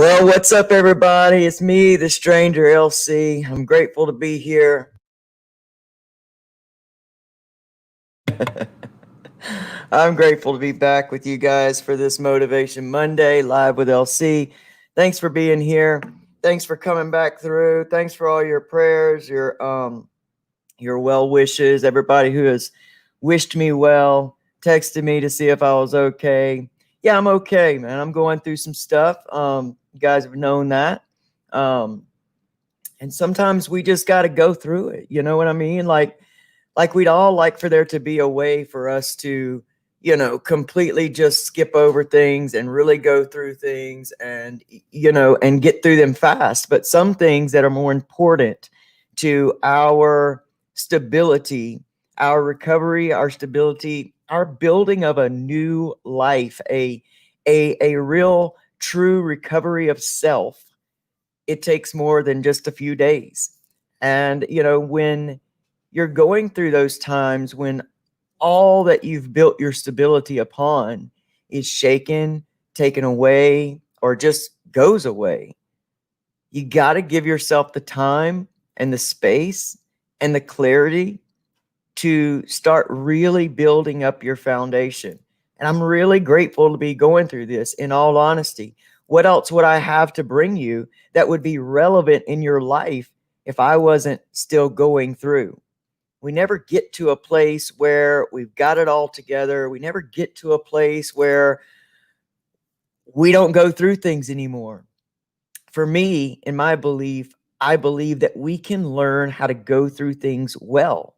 Well, what's up, everybody? It's me, the stranger LC. I'm grateful to be here. I'm grateful to be back with you guys for this Motivation Monday live with LC. Thanks for being here. Thanks for coming back through. Thanks for all your prayers, your well wishes. Everybody who has wished me well, texted me to see if I was okay. Yeah, I'm okay, man. I'm going through some stuff. You guys have known that. Um, and sometimes we just got to go through it. You know what I mean? Like we'd all like for there to be a way for us to, completely just skip over things and really go through things and, and get through them fast. But some things that are more important to our stability, our recovery, our stability, our building of a new life, a real true recovery of self, it takes more than just a few days. And, when you're going through those times when all that you've built your stability upon is shaken, taken away, or just goes away, you got to give yourself the time and the space and the clarity to start really building up your foundation. And I'm really grateful to be going through this, in all honesty. What else would I have to bring you that would be relevant in your life if I wasn't still going through? We never get to a place where we've got it all together. We never get to a place where we don't go through things anymore. For me, in my belief, I believe that we can learn how to go through things well,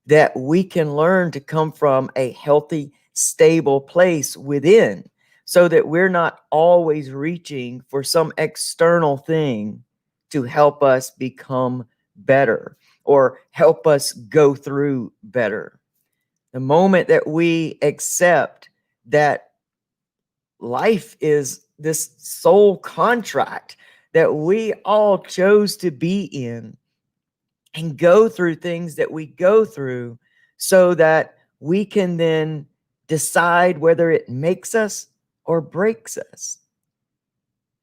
that we can learn to come from a healthy, stable place within, so that we're not always reaching for some external thing to help us become better or help us go through better. The moment that we accept that life is this soul contract that we all chose to be in, and go through things that we go through so that we can then decide whether it makes us or breaks us.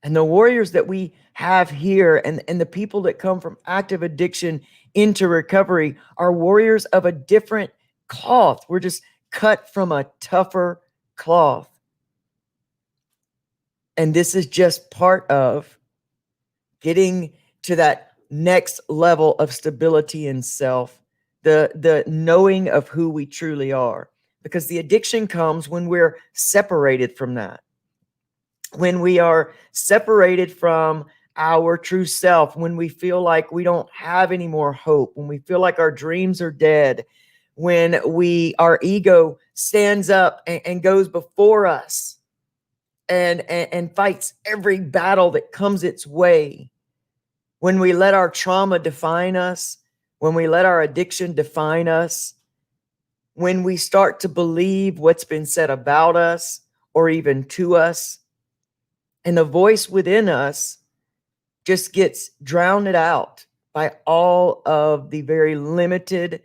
And the warriors that we have here, and the people that come from active addiction into recovery, are warriors of a different cloth. We're just cut from a tougher cloth. And this is just part of getting to that next level of stability in self, the knowing of who we truly are. Because the addiction comes when we're separated from that. When we are separated from our true self, when we feel like we don't have any more hope, when we feel like our dreams are dead, when our ego stands up and goes before us and fights every battle that comes its way, when we let our trauma define us, when we let our addiction define us, when we start to believe what's been said about us or even to us, and the voice within us just gets drowned out by all of the very limited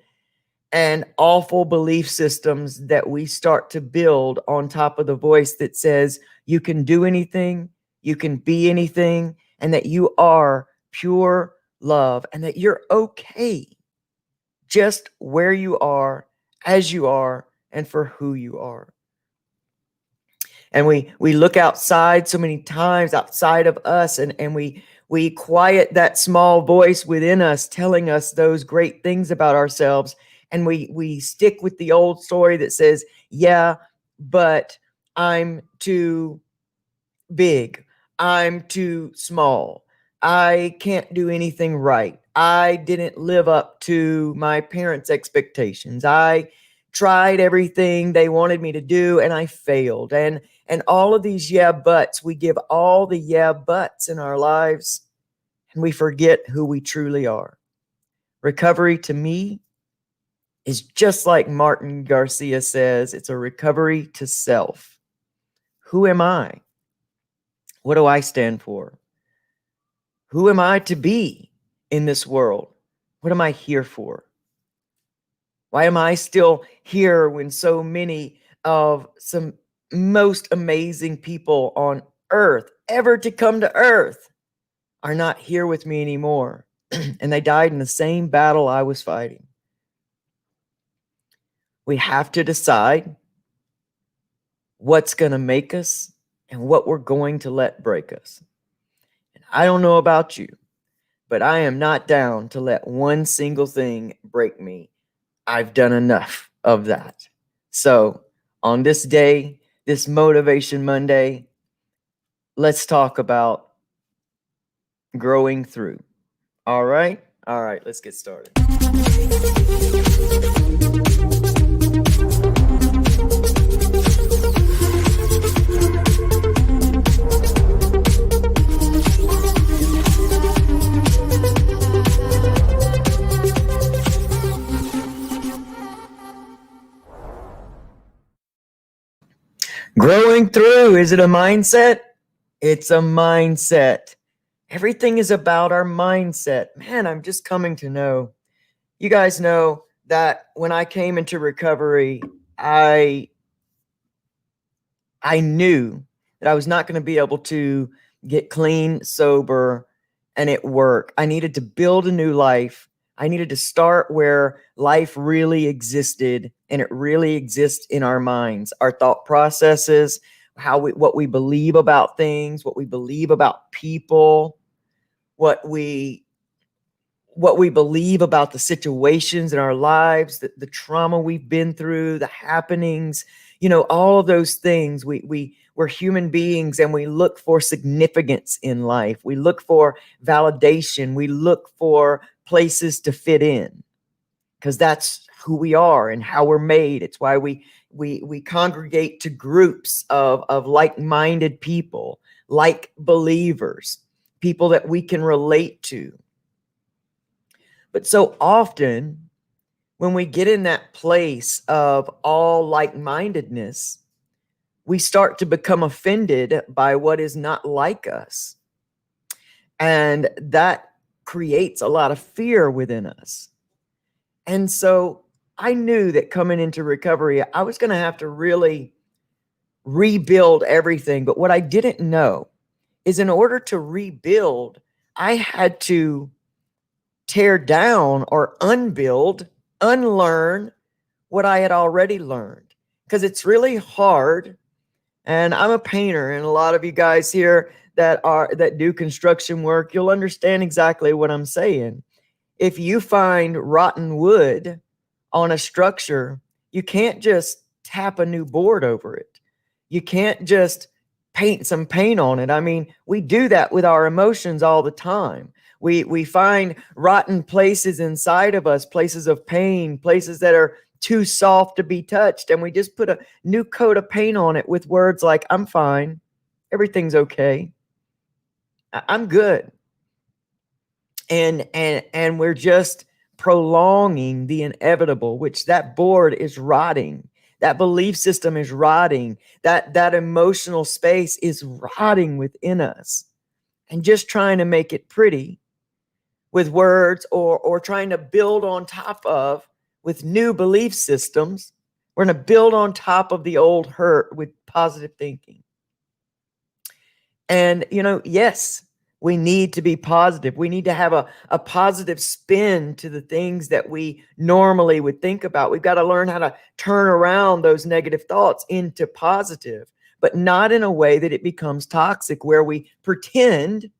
and awful belief systems that we start to build on top of the voice that says you can do anything, you can be anything, and that you are pure love, and that you're okay just where you are, as you are, and for who you are. And we look outside so many times, outside of us, and we quiet that small voice within us telling us those great things about ourselves, and we stick with the old story that says, yeah, but I'm too big, I'm too small, I can't do anything right, I didn't live up to my parents' expectations, I tried everything they wanted me to do and I failed. And all of these yeah buts, we give all the yeah buts in our lives, and we forget who we truly are. Recovery to me is just like Martin Garcia says, it's a recovery to self. Who am I? What do I stand for? Who am I to be in this world? What am I here for? Why am I still here when so many of some most amazing people on earth, ever to come to earth, are not here with me anymore. And they died in the same battle I was fighting. We have to decide what's going to make us and what we're going to let break us. And I don't know about you, but I am not down to let one single thing break me. I've done enough of that. So on this day, this Motivation Monday, let's talk about growing through. All right? All right, let's get started. Growing through, is it a mindset? It's a mindset. Everything is about our mindset. Man, I'm just coming to know. You guys know that when I came into recovery, I knew that I was not going to be able to get clean, sober, and at work. I needed to build a new life. I needed to start where life really existed, and it really exists in our minds, our thought processes, what we believe about things, what we believe about people, what we believe about the situations in our lives, the trauma we've been through, the happenings, all of those things. We're human beings, and we look for significance in life. We look for validation. We look for places to fit in, because that's who we are and how we're made. It's why we congregate to groups of like-minded people, like believers, people that we can relate to. But so often, when we get in that place of all like-mindedness, we start to become offended by what is not like us. And that creates a lot of fear within us. And so I knew that coming into recovery, I was going to have to really rebuild everything. But what I didn't know is, in order to rebuild, I had to tear down or unlearn what I had already learned. Because it's really hard. And I'm a painter, and a lot of you guys here that do construction work, you'll understand exactly what I'm saying. If you find rotten wood on a structure, you can't just tap a new board over it. You can't just paint some paint on it. I mean, we do that with our emotions all the time. We find rotten places inside of us, places of pain, places that are too soft to be touched, and we just put a new coat of paint on it with words like, I'm fine, everything's okay, I'm good. And we're just prolonging the inevitable, which that board is rotting. That belief system is rotting. That emotional space is rotting within us. And just trying to make it pretty with words, or trying to build on top of with new belief systems. We're going to build on top of the old hurt with positive thinking. And, yes, we need to be positive. We need to have a positive spin to the things that we normally would think about. We've got to learn how to turn around those negative thoughts into positive, but not in a way that it becomes toxic, where we pretend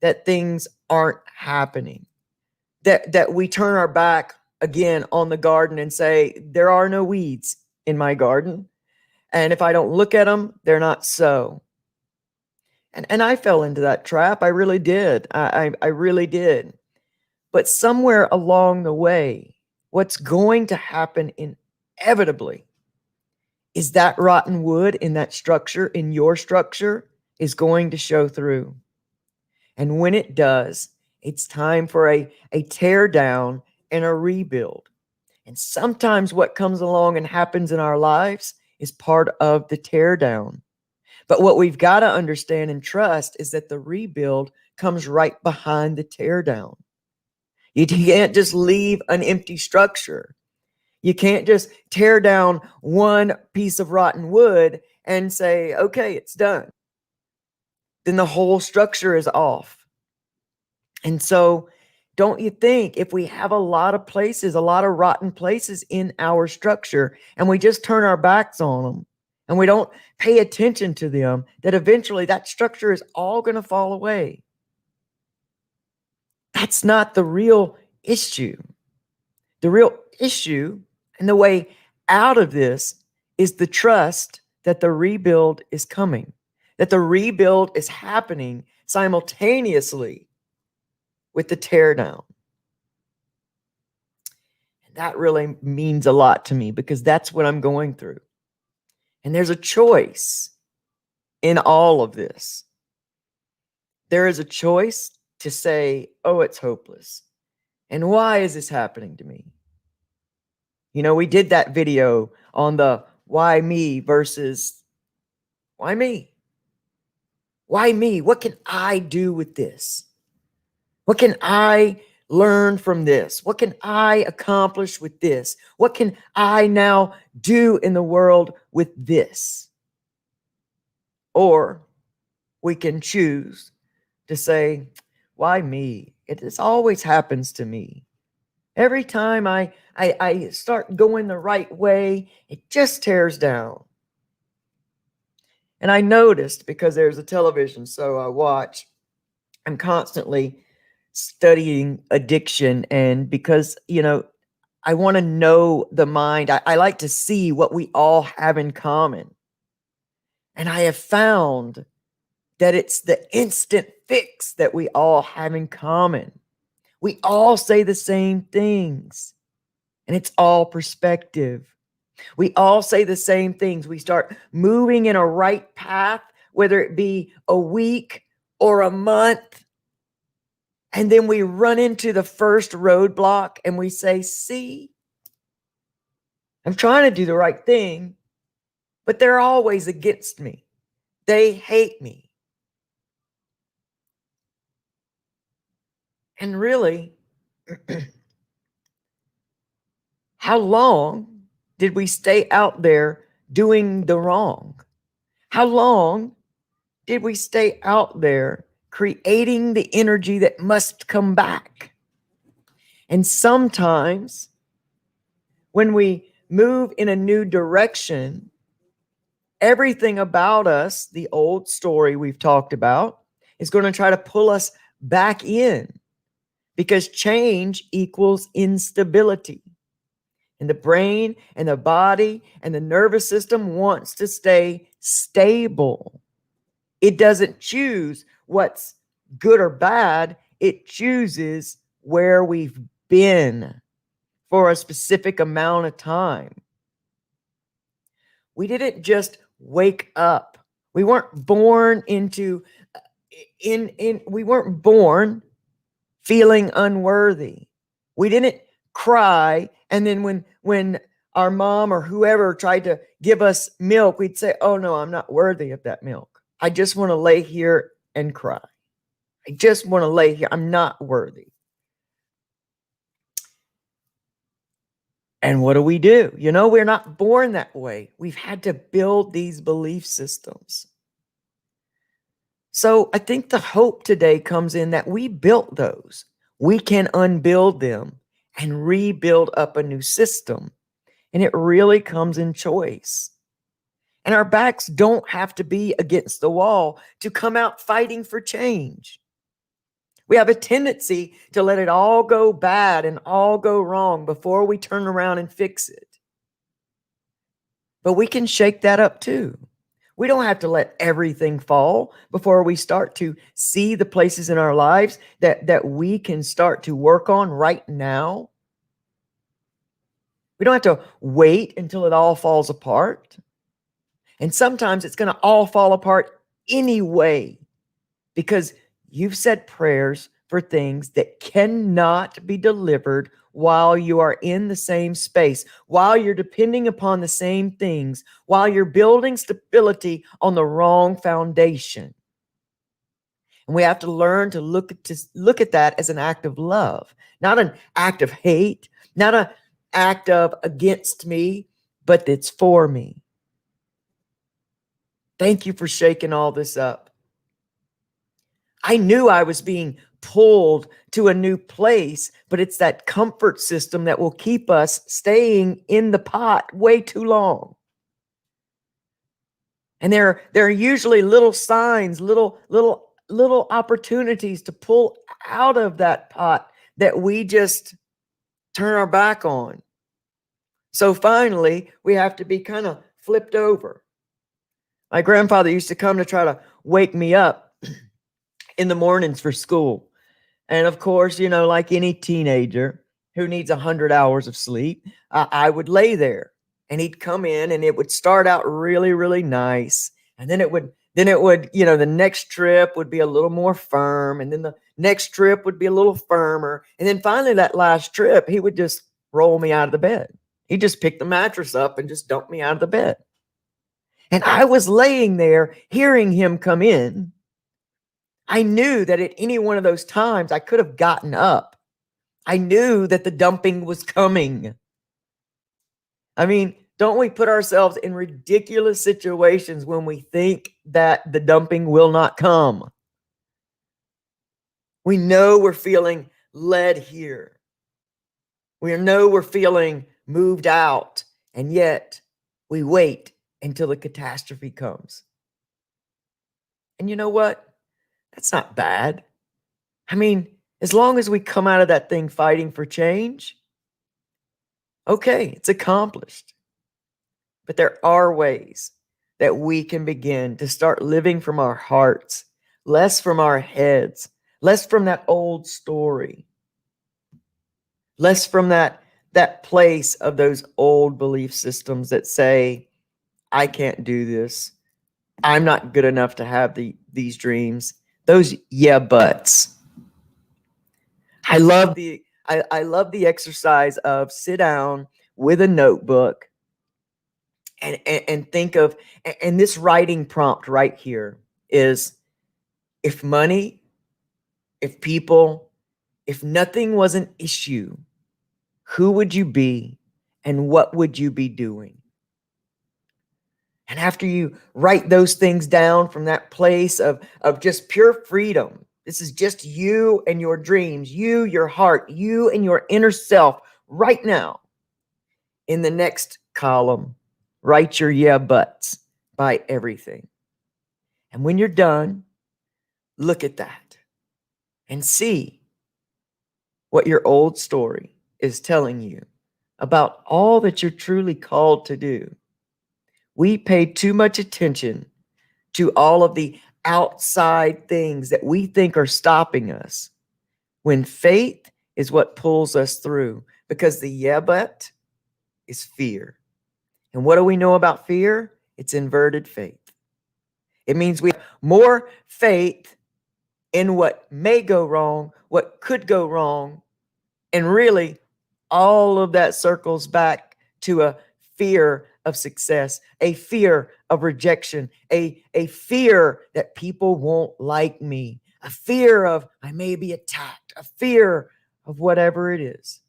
that things aren't happening, that we turn our back again on the garden and say, there are no weeds in my garden. And if I don't look at them, they're not so. And I fell into that trap. I really did. I really did. But somewhere along the way, what's going to happen inevitably is that rotten wood in that structure, in your structure, is going to show through. And when it does, it's time for a tear down and a rebuild. And sometimes what comes along and happens in our lives is part of the tear down. But what we've got to understand and trust is that the rebuild comes right behind the tear down. You can't just leave an empty structure. You can't just tear down one piece of rotten wood and say, okay, it's done. then the whole structure is off. And so, don't you think if we have a lot of places, a lot of rotten places in our structure, and we just turn our backs on them and we don't pay attention to them, that eventually that structure is all going to fall away? That's not the real issue. The real issue and the way out of this is the trust that the rebuild is coming, that the rebuild is happening simultaneously with the teardown. And that really means a lot to me because that's what I'm going through. And there's a choice in all of this. There is a choice to say, oh, it's hopeless. And why is this happening to me? You know, we did that video on the why me versus why me? Why me? What can I do with this? What can I learn from this? What can I accomplish with this? What can I now do in the world with this? Or we can choose to say, why me? This always happens to me. Every time I start going the right way, it just tears down. And I noticed, because there's a television show I watch, I'm constantly studying addiction. And because, you know, I want to know the mind, I like to see what we all have in common. And I have found that it's the instant fix that we all have in common. We all say the same things, and it's all perspective. We all say the same things. We start moving in a right path, whether it be a week or a month. And then we run into the first roadblock and we say, see, I'm trying to do the right thing, but they're always against me. They hate me. And really, how long did we stay out there doing the wrong? How long did we stay out there creating the energy that must come back? And sometimes when we move in a new direction, everything about us, the old story we've talked about, is going to try to pull us back in, because change equals instability. And the brain and the body and the nervous system wants to stay stable. It doesn't choose what's good or bad. It chooses where we've been for a specific amount of time. We didn't just wake up. We weren't born we weren't born feeling unworthy. We didn't cry, and then when our mom or whoever tried to give us milk, we'd say, oh no, I'm not worthy of that milk. I just want to lay here and cry. I just want to lay here. I'm not worthy. And what do? You know, we're not born that way. We've had to build these belief systems. So I think the hope today comes in that we built those. We can unbuild them and rebuild up a new system. And it really comes in choice. And our backs don't have to be against the wall to come out fighting for change. We have a tendency to let it all go bad and all go wrong before we turn around and fix it. But we can shake that up too. We don't have to let everything fall before we start to see the places in our lives that we can start to work on right now. We don't have to wait until it all falls apart. And sometimes it's going to all fall apart anyway, because you've said prayers for things that cannot be delivered while you are in the same space, while you're depending upon the same things, while you're building stability on the wrong foundation. And we have to learn to look at that as an act of love, not an act of hate, not an act of against me, but it's for me. Thank you for shaking all this up. I knew I was being pulled to a new place, but it's that comfort system that will keep us staying in the pot way too long. And there are usually little signs, little opportunities to pull out of that pot that we just turn our back on. So finally, we have to be kind of flipped over. My grandfather used to come to try to wake me up in the mornings for school. And of course, like any teenager who needs 100 hours of sleep, I would lay there and he'd come in and it would start out really, really nice. And then it would, the next trip would be a little more firm. And then the next trip would be a little firmer. And then finally that last trip, he would just roll me out of the bed. He'd just pick the mattress up and just dump me out of the bed. And I was laying there hearing him come in. I knew that at any one of those times I could have gotten up. I knew that the dumping was coming. I mean, don't we put ourselves in ridiculous situations when we think that the dumping will not come? We know we're feeling led here. We know we're feeling moved out, and yet we wait until the catastrophe comes. And you know what? That's not bad. I mean, as long as we come out of that thing fighting for change, okay, it's accomplished. But there are ways that we can begin to start living from our hearts, less from our heads, less from that old story, less from that place of those old belief systems that say, I can't do this. I'm not good enough to have these dreams. Those yeah buts. I love the exercise of sit down with a notebook and think of, and this writing prompt right here is, if money, if people, if nothing was an issue, who would you be and what would you be doing? And after you write those things down from that place of just pure freedom, this is just you and your dreams, you, your heart, you and your inner self right now. In the next column, write your yeah buts by everything. And when you're done, look at that and see what your old story is telling you about all that you're truly called to do. We pay too much attention to all of the outside things that we think are stopping us, when faith is what pulls us through, because the yeah but is fear. And what do we know about fear? It's inverted faith. It means we have more faith in what may go wrong, what could go wrong, and really all of that circles back to a fear of success, a fear of rejection, a fear that people won't like me, a fear of I may be attacked, a fear of whatever it is.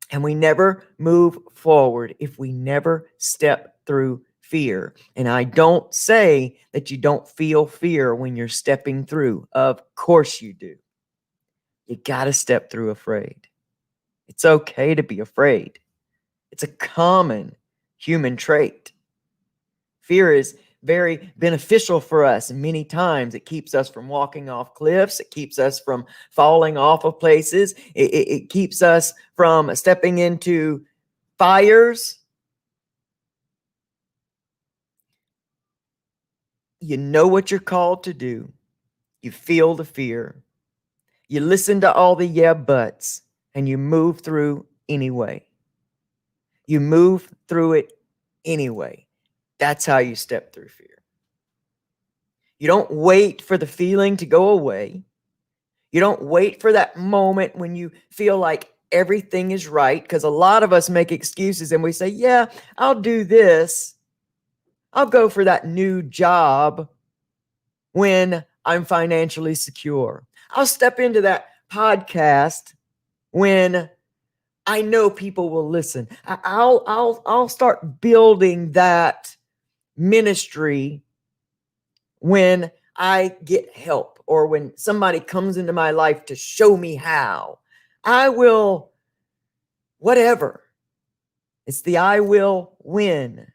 And we never move forward if we never step through fear. And I don't say that you don't feel fear when you're stepping through. Of course you do. You got to step through afraid. It's okay to be afraid. It's a common human trait. Fear is very beneficial for us many times. It keeps us from walking off cliffs. It keeps us from falling off of places. It keeps us from stepping into fires. You know what you're called to do. You feel the fear. You listen to all the yeah buts, and you move through anyway. You move through it anyway. That's how you step through fear. You don't wait for the feeling to go away. You don't wait for that moment when you feel like everything is right, because a lot of us make excuses and we say, yeah, I'll do this. I'll go for that new job when I'm financially secure. I'll step into that podcast when I know people will listen. I'll start building that ministry when I get help. or when somebody comes into my life to show me how. I will, whatever. It's the I will win.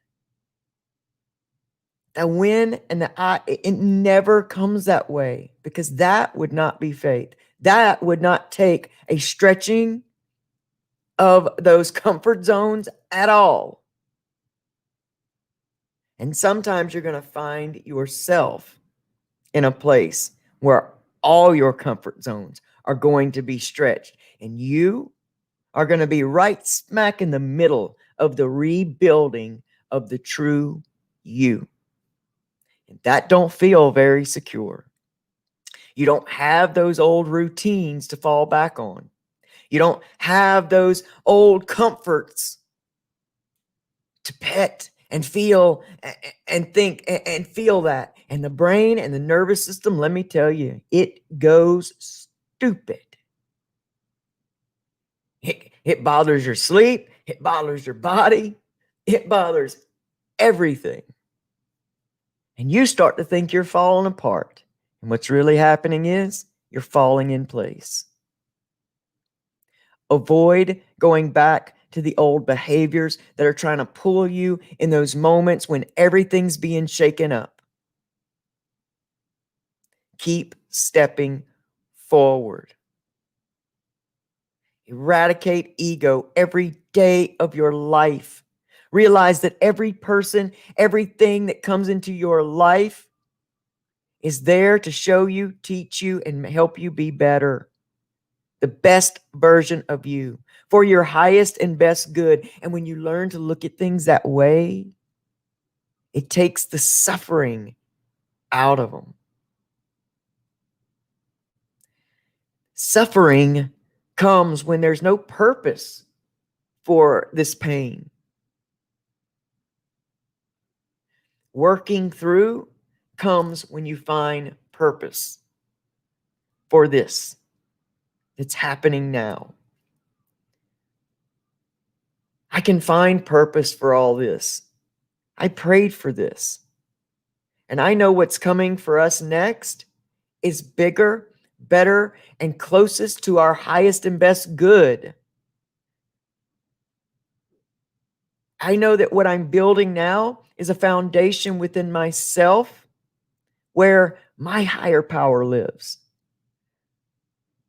The win and the I, it never comes that way, because that would not be faith. That would not take a stretching of those comfort zones at all. And sometimes you're going to find yourself in a place where all your comfort zones are going to be stretched, and you are going to be right smack in the middle of the rebuilding of the true you. And that don't feel very secure. You don't have those old routines to fall back on. You don't have those old comforts to pet and feel and think and feel that. And the brain and the nervous system, let me tell you, it goes stupid. It bothers your sleep. It bothers your body. It bothers everything. And you start to think you're falling apart. And what's really happening is you're falling in place. Avoid going back to the old behaviors that are trying to pull you in those moments when everything's being shaken up. Keep stepping forward. Eradicate ego every day of your life. Realize that every person, everything that comes into your life is there to show you, teach you, and help you be better. The best version of you, for your highest and best good. And when you learn to look at things that way, it takes the suffering out of them. Suffering comes when there's no purpose for this pain. Working through comes when you find purpose for this. It's happening now. I can find purpose for all this. I prayed for this. And I know what's coming for us next is bigger, better, and closest to our highest and best good. I know that what I'm building now is a foundation within myself where my higher power lives.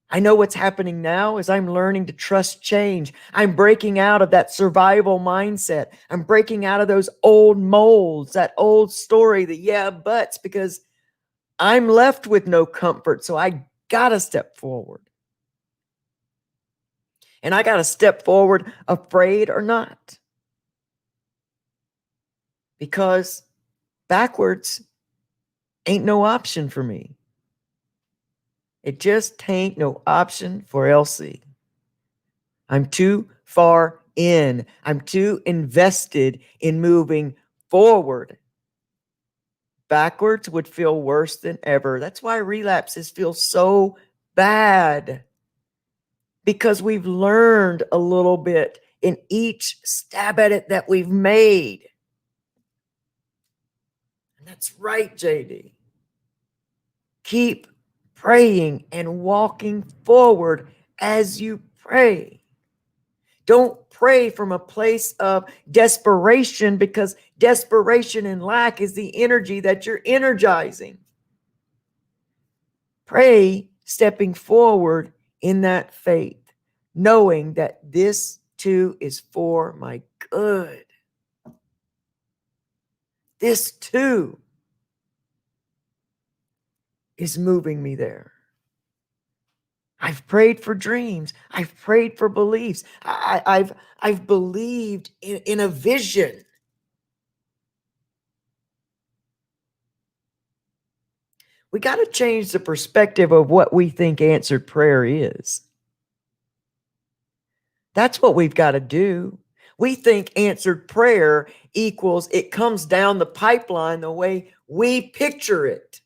I know what's happening now is I'm learning to trust change. I'm breaking out of that survival mindset. I'm breaking out of those old molds, that old story, the yeah buts, because I'm left with no comfort. So I got to step forward. And I got to step forward afraid or not. Because backwards ain't no option for me. It just ain't no option for Elsie. I'm too far in. I'm too invested in moving forward. Backwards would feel worse than ever. That's why relapses feel so bad. Because we've learned a little bit in each stab at it that we've made. And that's right, JD. Keep praying and walking forward as you pray. Don't pray from a place of desperation, because desperation and lack is the energy that you're energizing. Pray stepping forward in that faith, knowing that this too is for my good. This too is moving me there. I've prayed for dreams. I've prayed for beliefs. I've believed in a vision. We got to change the perspective of what we think answered prayer is. That's what we've got to do. We think answered prayer equals it comes down the pipeline the way we picture it.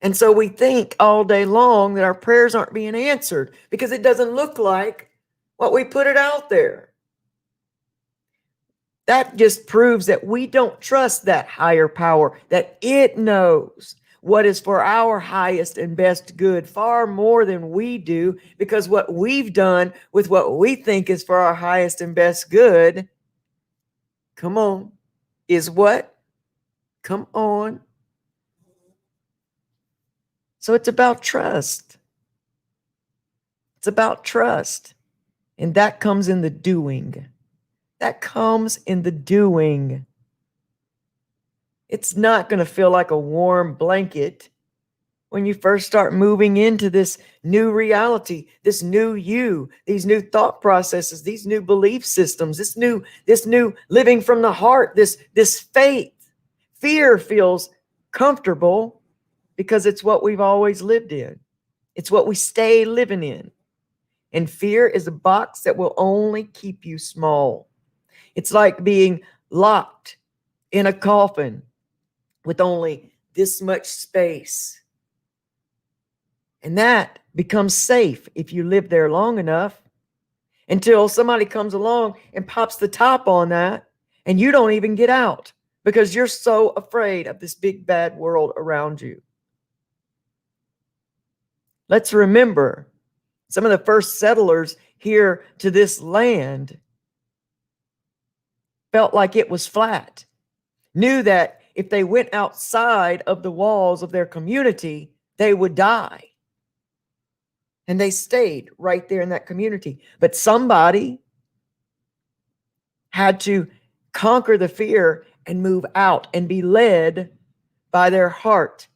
And so we think all day long that our prayers aren't being answered because it doesn't look like what we put it out there. That just proves that we don't trust that higher power, that it knows. what is for our highest and best good far more than we do, because what we've done with what we think is for our highest and best good, come on, is what? Come on. So it's about trust. It's about trust. And that comes in the doing. That comes in the doing. It's not going to feel like a warm blanket when you first start moving into this new reality, this new you, these new thought processes, these new belief systems, this new living from the heart, this faith. Fear feels comfortable because it's what we've always lived in. It's what we stay living in. And fear is a box that will only keep you small. It's like being locked in a coffin with only this much space. And that becomes safe if you live there long enough, until somebody comes along and pops the top on that and you don't even get out because you're so afraid of this big bad world around you. Let's remember, some of the first settlers here to this land felt like it was flat, knew that if they went outside of the walls of their community, they would die. And they stayed right there in that community. But somebody had to conquer the fear and move out and be led by their heart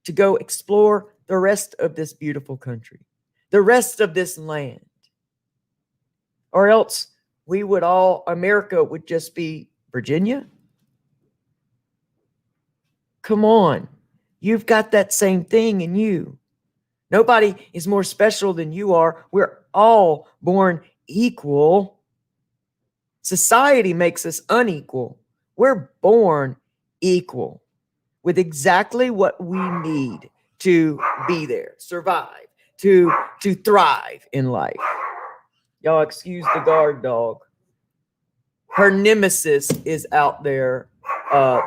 to go explore the rest of this beautiful country, the rest of this land. Or else America would just be Virginia. Come on. You've got that same thing in you. Nobody is more special than you are. We're all born equal. Society makes us unequal. We're born equal with exactly what we need to be there, survive, to thrive in life. Y'all excuse the guard dog. Her nemesis is out there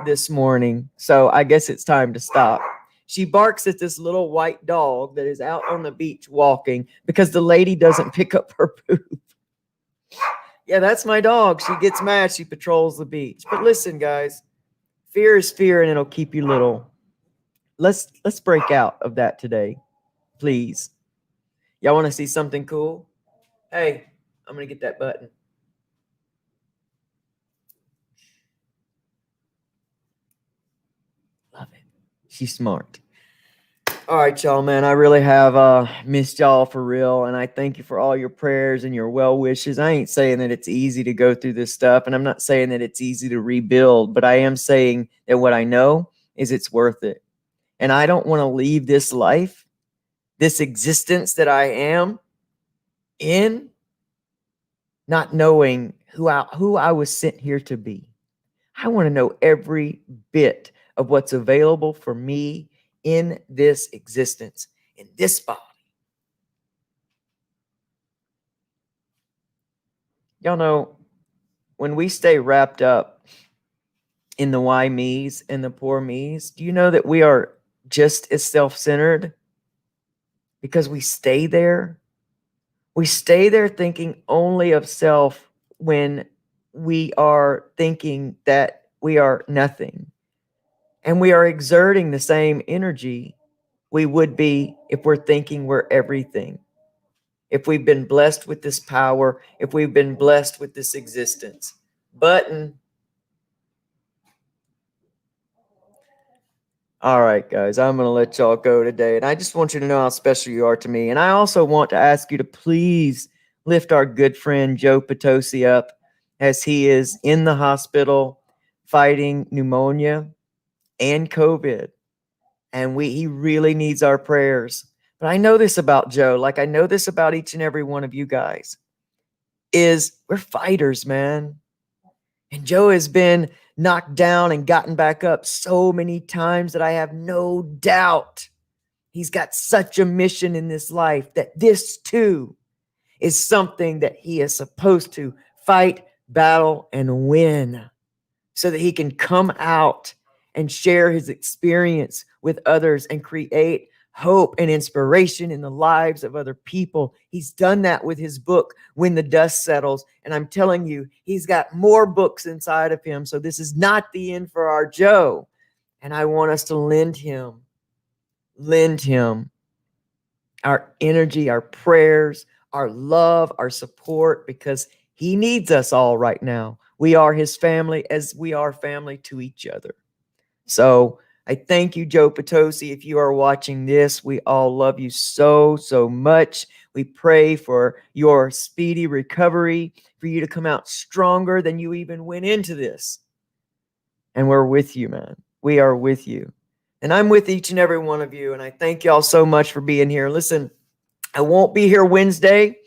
this morning, so I guess it's time to stop. She barks at this little white dog that is out on the beach walking because the lady doesn't pick up her poop. Yeah, that's my dog. She gets mad. She patrols the beach. But listen, guys, fear is fear and it'll keep you little. Let's break out of that today, please. Y'all want to see something cool? Hey, I'm going to get that button. Love it. She's smart. All right, y'all, man. I really have missed y'all for real. And I thank you for all your prayers and your well wishes. I ain't saying that it's easy to go through this stuff. And I'm not saying that it's easy to rebuild. But I am saying that what I know is it's worth it. And I don't want to leave this life, this existence that I am in, not knowing who I was sent here to be. I want to know every bit of what's available for me in this existence, in this body. Y'all know, when we stay wrapped up in the why me's and the poor me's, do you know that we are just as self-centered because we stay there? We stay there thinking only of self when we are thinking that we are nothing. And we are exerting the same energy we would be if we're thinking we're everything. If we've been blessed with this power, if we've been blessed with this existence. Button. All right, guys, I'm going to let y'all go today. And I just want you to know how special you are to me. And I also want to ask you to please lift our good friend Joe Potosi up as he is in the hospital fighting pneumonia and COVID. And he really needs our prayers. But I know this about Joe, like I know this about each and every one of you guys, is we're fighters, man. And Joe has been knocked down and gotten back up so many times that I have no doubt he's got such a mission in this life that this too is something that he is supposed to fight, battle, and win so that he can come out and share his experience with others and create hope and inspiration in the lives of other people. He's done that with his book, When the Dust Settles. And I'm telling you, he's got more books inside of him. So this is not the end for our Joe. And I want us to lend him our energy, our prayers, our love, our support, because he needs us all right now. We are his family as we are family to each other. So I thank you, Joe Potosi. If you are watching this, we all love you so, so much. We pray for your speedy recovery, for you to come out stronger than you even went into this. And we're with you, man. We are with you. And I'm with each and every one of you. And I thank y'all so much for being here. Listen, I won't be here Wednesday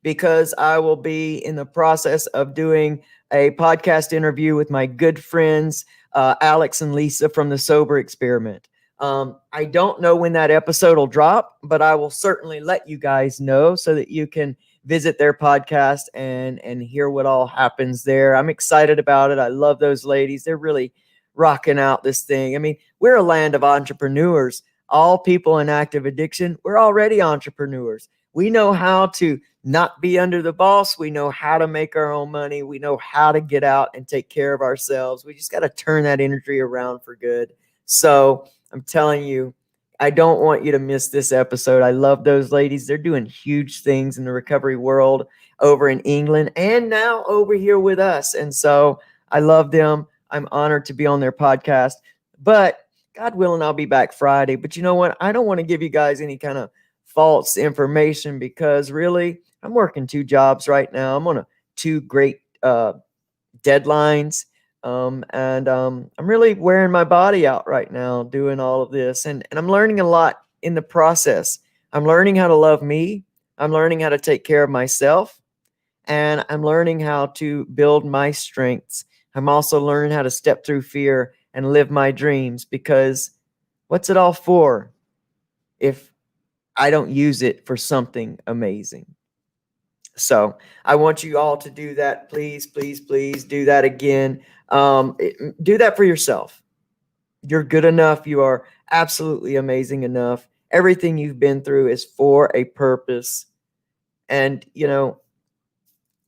because I will be in the process of doing a podcast interview with my good friends, Alex and Lisa from the Sober Experiment. I don't know when that episode will drop, but I will certainly let you guys know so that you can visit their podcast and hear what all happens there. I'm excited about it. I love those ladies. They're really rocking out this thing. I mean, we're a land of entrepreneurs. All people in active addiction, we're already entrepreneurs. We know how to not be under the boss. We know how to make our own money. We know how to get out and take care of ourselves. We just got to turn that energy around for good. So I'm telling you, I don't want you to miss this episode. I love those ladies. They're doing huge things in the recovery world over in England and now over here with us. And so I love them. I'm honored to be on their podcast. But God willing, I'll be back Friday. But you know what? I don't want to give you guys any kind of false information because really, I'm working 2 jobs right now. I'm on 2 great deadlines. I'm really wearing my body out right now doing all of this. And I'm learning a lot in the process. I'm learning how to love me. I'm learning how to take care of myself. And I'm learning how to build my strengths. I'm also learning how to step through fear and live my dreams, because what's it all for if I don't use it for something amazing? So I want you all to do that. Please, please, please do that again. Do that for yourself. You're good enough. You are absolutely amazing enough. Everything you've been through is for a purpose. And,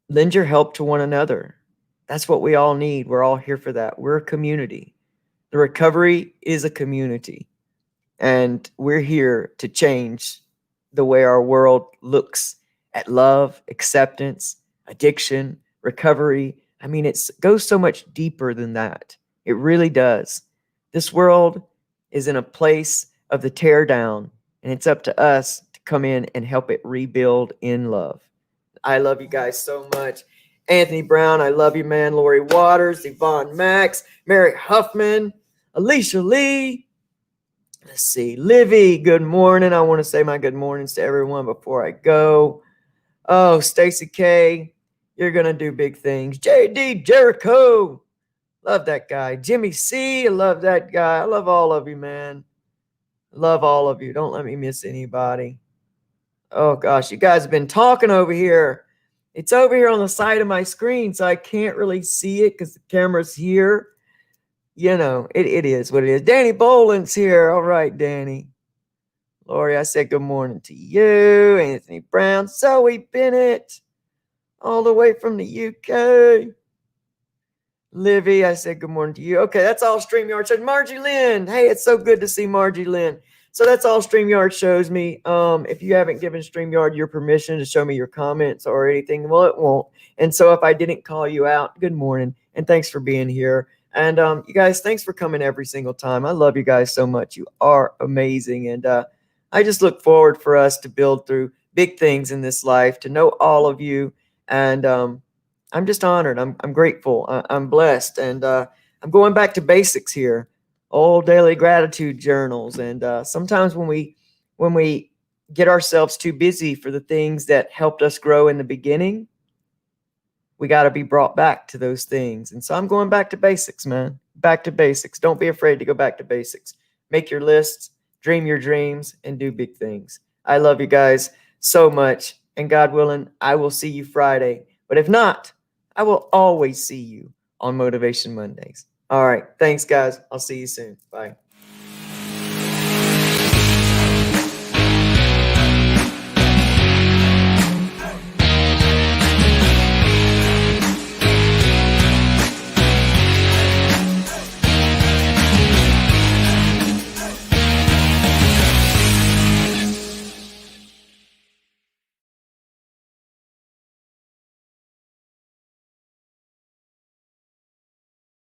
lend your help to one another. That's what we all need. We're all here for that. We're a community. The recovery is a community. And we're here to change the way our world looks at love, acceptance, addiction, recovery. I mean, it goes so much deeper than that. It really does. This world is in a place of the tear down, and it's up to us to come in and help it rebuild in love. I love you guys so much. Anthony Brown, I love you, man. Lori Waters, Yvonne Max, Mary Huffman, Alicia Lee. Let's see. Livy, good morning. I want to say my good mornings to everyone before I go. Oh, Stacy K, you're going to do big things. JD Jericho, love that guy. Jimmy C, I love that guy. I love all of you, man. Love all of you. Don't let me miss anybody. Oh, gosh, you guys have been talking over here. It's over here on the side of my screen, so I can't really see it because the camera's here. It is what it is. Danny Boland's here. All right, Danny. Lori, I said good morning to you. Anthony Brown, Zoe Bennett, all the way from the UK. Livy, I said good morning to you. Okay, that's all StreamYard said. Margie Lynn, hey, it's so good to see Margie Lynn. So that's all StreamYard shows me. If you haven't given StreamYard your permission to show me your comments or anything, well, it won't. And so if I didn't call you out, good morning, and thanks for being here. And you guys, thanks for coming every single time. I love you guys so much. You are amazing. And I just look forward for us to build through big things in this life, to know all of you. And I'm just honored. I'm grateful. I'm blessed. And I'm going back to basics here. Old daily gratitude journals. And sometimes when we get ourselves too busy for the things that helped us grow in the beginning, we got to be brought back to those things. And so I'm going back to basics, man. Back to basics. Don't be afraid to go back to basics. Make your lists, dream your dreams, and do big things. I love you guys so much. And God willing, I will see you Friday. But if not, I will always see you on Motivation Mondays. All right. Thanks, guys. I'll see you soon. Bye.